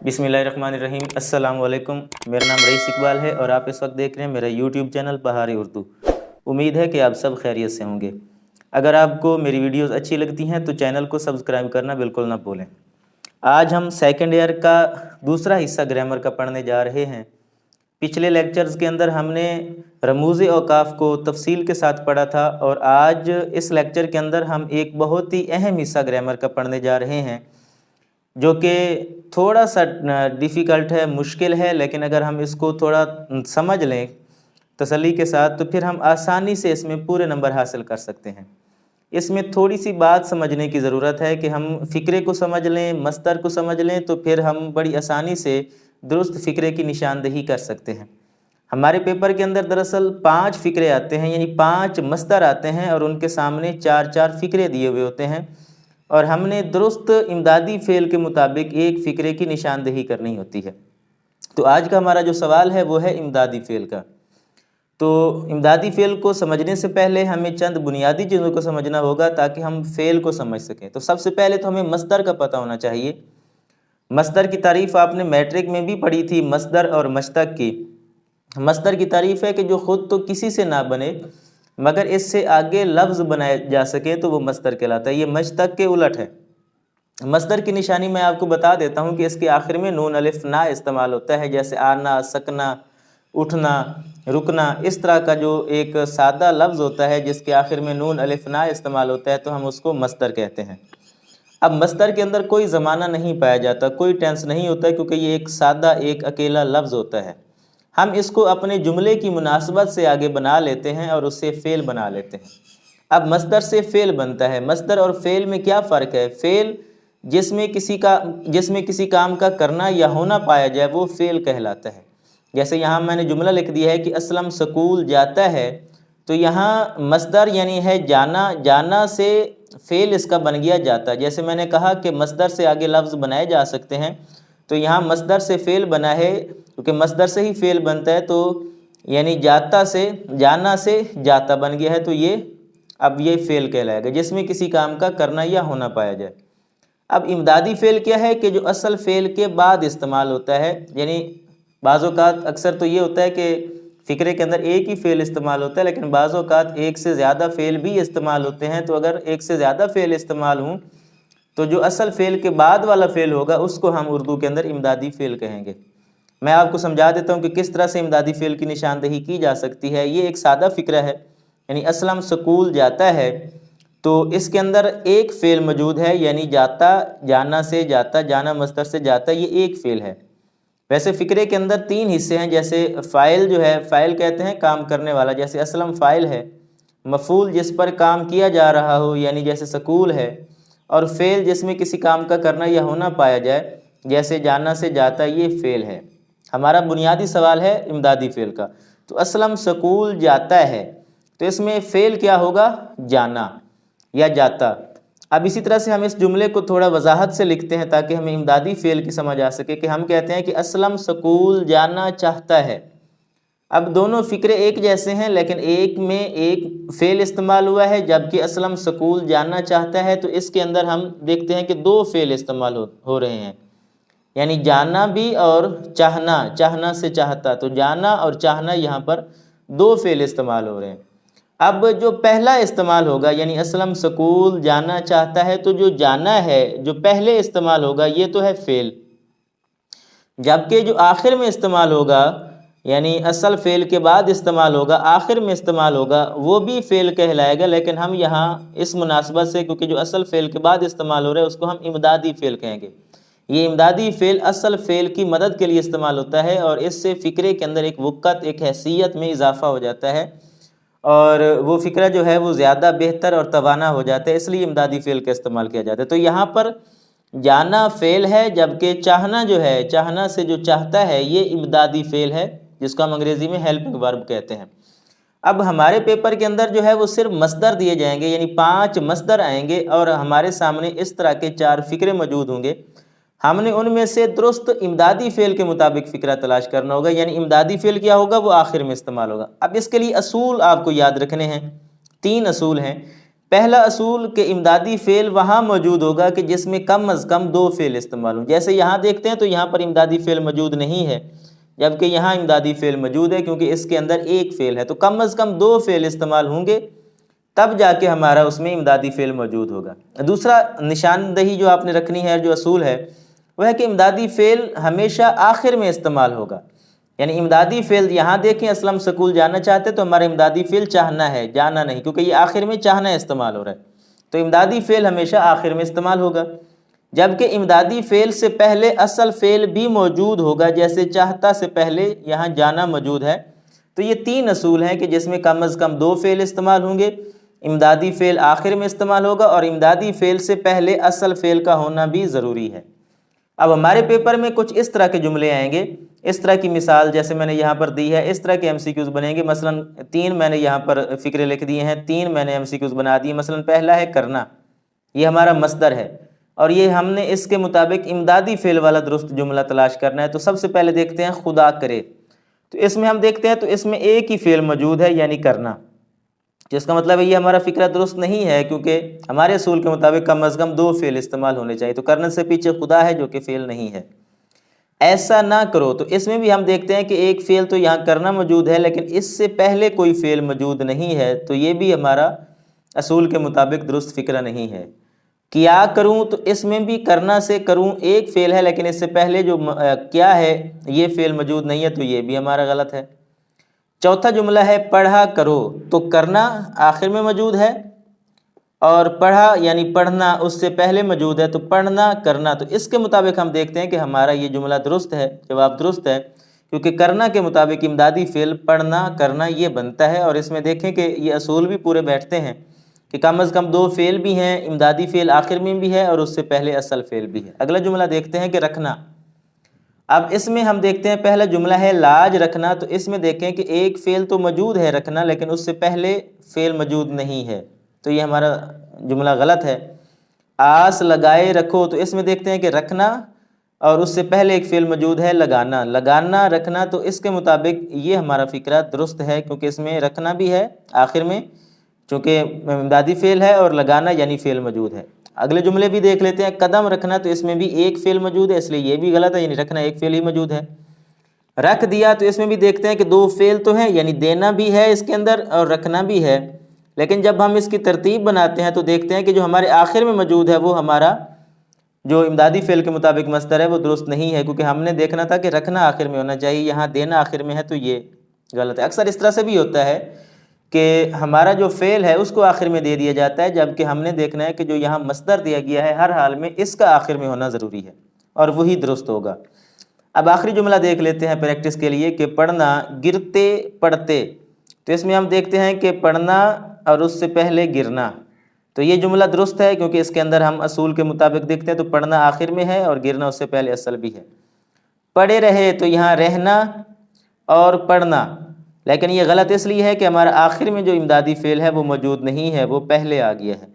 बिस्मिल्लाहिर्रहमानिर्रहीम। अस्सलाम वालेकुम। मेरा नाम रईस इकबाल है और आप इस वक्त देख रहे हैं मेरा यूट्यूब चैनल बहार उर्दू। उम्मीद है कि आप सब खैरियत से होंगे। अगर आपको मेरी वीडियोस अच्छी लगती हैं तो चैनल को सब्सक्राइब करना बिल्कुल ना भूलें। आज हम सेकंड ईयर का दूसरा हिस्सा ग्रामर का पढ़ने जा रहे हैं। पिछले लेक्चर्स के अंदर हमने रमूज़ औकाफ को तफसील के साथ पढ़ा था और आज इस लेक्चर के अंदर हम एक बहुत ही अहम हिस्सा ग्रामर का पढ़ने जा रहे हैं जो कि थोड़ा सा डिफ़िकल्ट है, मुश्किल है, लेकिन अगर हम इसको थोड़ा समझ लें तसल्ली के साथ तो फिर हम आसानी से इसमें पूरे नंबर हासिल कर सकते हैं। इसमें थोड़ी सी बात समझने की ज़रूरत है कि हम फ़िक्रे को समझ लें, मस्तर को समझ लें तो फिर हम बड़ी आसानी से दुरुस्त फ़िक्रे की निशानदही कर सकते हैं। हमारे पेपर के अंदर दरअसल 5 फ़िक्रे आते हैं, यानी 5 मस्तर आते हैं और उनके सामने 4-4 फ़िक्रे दिए हुए होते हैं और हमने दुरुस्त इमदादी फ़ेल के मुताबिक एक फ़िक्रे की निशानदही करनी होती है। तो आज का हमारा जो सवाल है वो है इमदादी फ़ेल का। तो इमदादी फ़ेल को समझने से पहले हमें चंद बुनियादी चीज़ों को समझना होगा ताकि हम फ़ेल को समझ सकें। तो सबसे पहले तो हमें मस्दर का पता होना चाहिए। मस्दर की तारीफ़ आपने मैट्रिक में भी पढ़ी थी, मस्दर और मश्तक की। मस्दर की तारीफ़ है कि जो ख़ुद तो किसी से ना बने मगर इससे आगे लफ्ज़ बनाया जा सके तो वो मस्दर कहलाता है। ये मश्तक के उलट है। मस्दर की निशानी मैं आपको बता देता हूँ कि इसके आखिर में नून अलिफ ना इस्तेमाल होता है, जैसे आना, सकना, उठना, रुकना। इस तरह का जो एक सादा लफ्ज़ होता है जिसके आखिर में नून अलिफ ना इस्तेमाल होता है तो हम उसको मस्दर कहते हैं। अब मस्दर के अंदर कोई ज़माना नहीं पाया जाता, कोई टेंस नहीं होता क्योंकि ये एक सादा एक अकेला लफ्ज़ होता है। हम इसको अपने जुमले की मुनासबत से आगे बना लेते हैं और उससे फ़ेल बना लेते हैं। अब मस्दर से फ़ेल बनता है। मस्दर और फ़ेल में क्या फ़र्क है? फ़ेल जिसमें किसी काम का करना या होना पाया जाए वो फ़ेल कहलाता है। जैसे यहाँ मैंने जुमला लिख दिया है कि असलम स्कूल जाता है, तो यहाँ मस्दर यानी है जाना, जाना से फ़ेल इसका बन गया जाता। जैसे मैंने कहा कि मस्दर से आगे लफ्ज़ बनाए जा सकते हैं, तो यहाँ मस्दर से फ़ेल बना है क्योंकि मस्दर से ही फ़ेल बनता है, तो यानी जाता से जाना से जाता बन गया है, तो ये अब ये फ़ेल कहलाएगा जिसमें किसी काम का करना या होना पाया जाए। अब इमदादी फ़ेल क्या है कि जो असल फ़ेल के बाद इस्तेमाल होता है, यानी बाज़ औक़ात अक्सर तो ये होता है कि फ़िक्रे के अंदर एक ही फ़ेल इस्तेमाल होता है, लेकिन बाज़ औक़ात एक से ज़्यादा फ़ेल भी इस्तेमाल होते हैं। तो अगर एक से ज़्यादा फ़ेल इस्तेमाल हों तो जो असल फ़ेल के बाद वाला फ़ेल होगा उसको हम उर्दू के अंदर इमदादी फ़ेल कहेंगे। मैं आपको समझा देता हूँ कि किस तरह से इमदादी फ़ेल की निशानदही की जा सकती है। ये एक सादा फ़िक्रा है, यानी असलम स्कूल जाता है, तो इसके अंदर एक फ़ेल मौजूद है, यानी जाता, जाना से जाता, जाना मस्दर से जाता, ये एक फ़ेल है। वैसे फ़िक्रे के अंदर 3 हिस्से हैं। जैसे फ़ाइल जो है, फ़ाइल कहते हैं काम करने वाला, जैसे असलम फ़ाइल है। मफ़ूल जिस पर काम किया जा रहा हो, यानी जैसे स्कूल है। और फ़ेल जिसमें किसी काम का करना या होना पाया जाए, जैसे जाना से जाता, ये फ़ेल है। हमारा बुनियादी सवाल है इमदादी फ़ेल का। तो असलम स्कूल जाता है, तो इसमें फ़ेल क्या होगा? जाना या जाता। अब इसी तरह से हम इस जुमले को थोड़ा वजाहत से लिखते हैं ताकि हमें इमदादी फ़ेल की समझ आ सके कि हम कहते हैं कि असलम स्कूल जाना चाहता है। अब दोनों फ़िक्रे एक जैसे हैं, लेकिन एक में एक फ़ेल इस्तेमाल हुआ है जबकि असलम स्कूल जाना चाहता है, तो इसके अंदर हम देखते हैं कि 2 फ़ेल इस्तेमाल हो रहे हैं, यानी जाना भी और चाहना, चाहना से चाहता। तो जाना और चाहना यहाँ पर 2 फ़ेल इस्तेमाल हो रहे हैं। अब जो पहला इस्तेमाल होगा, यानी असलम स्कूल जाना चाहता है, तो जो जाना है जो पहले इस्तेमाल होगा ये तो है फ़ेल, जबकि जो आखिर में इस्तेमाल होगा, यानी असल फ़ेल के बाद इस्तेमाल होगा, आखिर में इस्तेमाल होगा, वो भी फ़ेल कहलाएगा। लेकिन हम यहाँ इस मुनासबत से, क्योंकि जो असल फ़ेल के बाद इस्तेमाल हो रहा है उसको हम इमदादी फ़ेल कहेंगे। ये इमदादी फ़ेल असल फ़ेल की मदद के लिए इस्तेमाल होता है और इससे फ़िक्रे के अंदर एक वक़्त, एक हैसियत में इजाफ़ा हो जाता है और वो फ़िक्रा जो है वो ज़्यादा बेहतर और तवाना हो जाता है, इसलिए इमदादी फ़ेल का इस्तेमाल किया जाता है। तो यहाँ पर जाना फ़ेल है, जबकि चाहना जो है, चाहना से जो चाहता है, ये इमदादी फ़ेल है जिसको हम अंग्रेज़ी में हेल्पिंग वर्ब कहते हैं। अब हमारे पेपर के अंदर जो है वो सिर्फ मस्दर दिए जाएंगे, यानी 5 मस्दर आएंगे और हमारे सामने इस तरह के 4 फ़िक्रे मौजूद होंगे। हमने उनमें से दुरुस्त इमदादी फ़ेल के मुताबिक फ़िक्रा तलाश करना होगा, यानी इमदादी फ़ेल क्या होगा? वो आखिर में इस्तेमाल होगा। अब इसके लिए असूल आपको याद रखने हैं, 3 असूल हैं। پہلا اصول کہ امدادی فعل وہاں موجود ہوگا کہ جس میں کم از کم 2 فعل استعمال ہوں. جیسے یہاں دیکھتے ہیں تو یہاں پر امدادی فعل موجود نہیں ہے، جبکہ یہاں امدادی فعل موجود ہے کیونکہ اس کے اندر ایک فعل ہے. تو کم از کم 2 فعل استعمال ہوں گے تب جا کے ہمارا اس میں امدادی فعل موجود ہوگا. دوسرا نشاندہی جو آپ نے رکھنی ہے، جو اصول ہے، وہ ہے کہ امدادی فعل ہمیشہ آخر میں استعمال ہوگا. یعنی امدادی فعل یہاں دیکھیں اسلم سکول جانا چاہتے تو ہمارا امدادی فعل چاہنا ہے، جانا نہیں، کیونکہ یہ آخر میں چاہنا استعمال ہو رہا ہے. تو امدادی فعل ہمیشہ آخر میں استعمال ہوگا. جبکہ امدادی فعل سے پہلے اصل فعل بھی موجود ہوگا، جیسے چاہتا سے پہلے یہاں جانا موجود ہے. تو یہ 3 اصول ہیں کہ جس میں کم از کم 2 فعل استعمال ہوں گے، امدادی فعل آخر میں استعمال ہوگا، اور امدادی فعل سے پہلے اصل فعل کا ہونا بھی ضروری ہے. اب ہمارے پیپر میں کچھ اس طرح کے جملے آئیں گے، اس طرح کی مثال جیسے میں نے یہاں پر دی ہے، اس طرح کے MCQs بنیں گے. مثلا 3 میں نے یہاں پر فکرے لکھ دیے ہیں، 3 میں نے MCQs بنا دیے. مثلا پہلا ہے کرنا، یہ ہمارا مصدر ہے اور یہ ہم نے اس کے مطابق امدادی فعل والا درست جملہ تلاش کرنا ہے. تو سب سے پہلے دیکھتے ہیں خدا کرے. تو اس میں ہم دیکھتے ہیں تو اس میں ایک ہی فعل موجود ہے، یعنی کرنا، جس کا مطلب ہے یہ ہمارا فکرہ درست نہیں ہے، کیونکہ ہمارے اصول کے مطابق کم از کم 2 فعل استعمال ہونے چاہیے. تو کرنے سے پیچھے خدا ہے جو کہ فعل نہیں ہے. ایسا نہ کرو، تو اس میں بھی ہم دیکھتے ہیں کہ ایک فعل تو یہاں کرنا موجود ہے لیکن اس سے پہلے کوئی فعل موجود نہیں ہے. تو یہ بھی ہمارا اصول کے مطابق درست فکرہ نہیں ہے. کیا کروں، تو اس میں بھی کرنا سے کروں ایک فعل ہے لیکن اس سے پہلے جو کیا ہے یہ فعل موجود نہیں ہے، تو یہ بھی ہمارا غلط ہے. چوتھا جملہ ہے پڑھا کرو، تو کرنا آخر میں موجود ہے اور پڑھا یعنی پڑھنا اس سے پہلے موجود ہے. تو پڑھنا کرنا، تو اس کے مطابق ہم دیکھتے ہیں کہ ہمارا یہ جملہ درست ہے، جواب درست ہے، کیونکہ کرنا کے مطابق امدادی فعل پڑھنا کرنا یہ بنتا ہے. اور اس میں دیکھیں کہ یہ اصول بھی پورے بیٹھتے ہیں کہ کم از کم 2 فعل بھی ہیں، امدادی فعل آخر میں بھی ہے اور اس سے پہلے اصل فعل بھی ہے. اگلا جملہ دیکھتے ہیں کہ رکھنا. اب اس میں ہم دیکھتے ہیں پہلا جملہ ہے لاج رکھنا. تو اس میں دیکھیں کہ ایک فعل تو موجود ہے رکھنا، لیکن اس سے پہلے فعل موجود نہیں ہے، تو یہ ہمارا جملہ غلط ہے. آس لگائے رکھو، تو اس میں دیکھتے ہیں کہ رکھنا اور اس سے پہلے ایک فعل موجود ہے لگانا. لگانا رکھنا، تو اس کے مطابق یہ ہمارا فکرہ درست ہے کیونکہ اس میں رکھنا بھی ہے آخر میں چونکہ امدادی فعل ہے اور لگانا یعنی فعل موجود ہے. اگلے جملے بھی دیکھ لیتے ہیں. قدم رکھنا، تو اس میں بھی ایک فعل موجود ہے، اس لیے یہ بھی غلط ہے، یعنی رکھنا ایک فعل ہی موجود ہے. رکھ دیا، تو اس میں بھی دیکھتے ہیں کہ 2 فعل تو ہیں، یعنی دینا بھی ہے اس کے اندر اور رکھنا بھی ہے. لیکن جب ہم اس کی ترتیب بناتے ہیں تو دیکھتے ہیں کہ جو ہمارے آخر میں موجود ہے وہ ہمارا جو امدادی فعل کے مطابق مصدر ہے وہ درست نہیں ہے، کیونکہ ہم نے دیکھنا تھا کہ رکھنا آخر میں ہونا چاہیے، یہاں دینا آخر میں ہے، تو یہ غلط ہے. اکثر اس طرح سے بھی ہوتا ہے کہ ہمارا جو فعل ہے اس کو آخر میں دے دیا جاتا ہے، جبکہ ہم نے دیکھنا ہے کہ جو یہاں مصدر دیا گیا ہے ہر حال میں اس کا آخر میں ہونا ضروری ہے اور وہی درست ہوگا. اب آخری جملہ دیکھ لیتے ہیں پریکٹس کے لیے کہ پڑھنا گرتے پڑھتے. تو اس میں ہم دیکھتے ہیں کہ پڑھنا اور اس سے پہلے گرنا، تو یہ جملہ درست ہے کیونکہ اس کے اندر ہم اصول کے مطابق دیکھتے ہیں تو پڑھنا آخر میں ہے اور گرنا اس سے پہلے اصل بھی ہے. پڑھے رہے، تو یہاں رہنا اور پڑھنا، لیکن یہ غلط اس لیے ہے کہ ہمارا آخر میں جو امدادی فعل ہے وہ موجود نہیں ہے، وہ پہلے آ گیا ہے.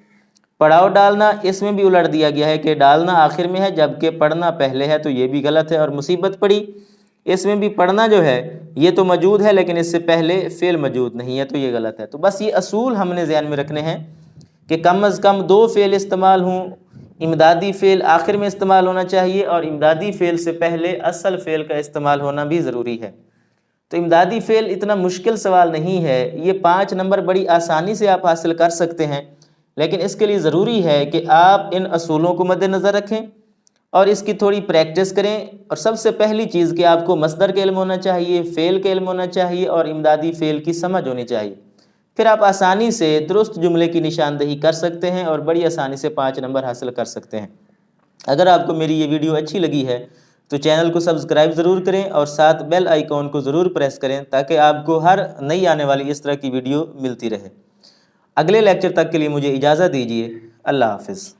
پڑھاؤ ڈالنا، اس میں بھی الٹ دیا گیا ہے کہ ڈالنا آخر میں ہے جبکہ پڑھنا پہلے ہے، تو یہ بھی غلط ہے. اور مصیبت پڑی، اس میں بھی پڑھنا جو ہے یہ تو موجود ہے لیکن اس سے پہلے فعل موجود نہیں ہے، تو یہ غلط ہے. تو بس یہ اصول ہم نے ذہن میں رکھنے ہیں کہ کم از کم 2 فعل استعمال ہوں، امدادی فعل آخر میں استعمال ہونا چاہیے اور امدادی فعل سے پہلے اصل فعل کا استعمال ہونا بھی ضروری ہے. تو امدادی فعل اتنا مشکل سوال نہیں ہے، یہ 5 نمبر بڑی آسانی سے آپ حاصل کر سکتے ہیں، لیکن اس کے لیے ضروری ہے کہ آپ ان اصولوں کو مد نظر رکھیں اور اس کی تھوڑی پریکٹس کریں. اور سب سے پہلی چیز کہ آپ کو مصدر کا علم ہونا چاہیے، فعل کا علم ہونا چاہیے اور امدادی فعل کی سمجھ ہونی چاہیے. پھر آپ آسانی سے درست جملے کی نشاندہی کر سکتے ہیں اور بڑی آسانی سے 5 نمبر حاصل کر سکتے ہیں. اگر آپ کو میری یہ ویڈیو اچھی لگی ہے تو چینل کو سبسکرائب ضرور کریں اور ساتھ بیل آئیکن کو ضرور پریس کریں تاکہ آپ کو ہر نئی آنے والی اس طرح کی ویڈیو ملتی رہے. اگلے لیکچر تک کے لیے مجھے اجازت دیجیے. اللہ حافظ.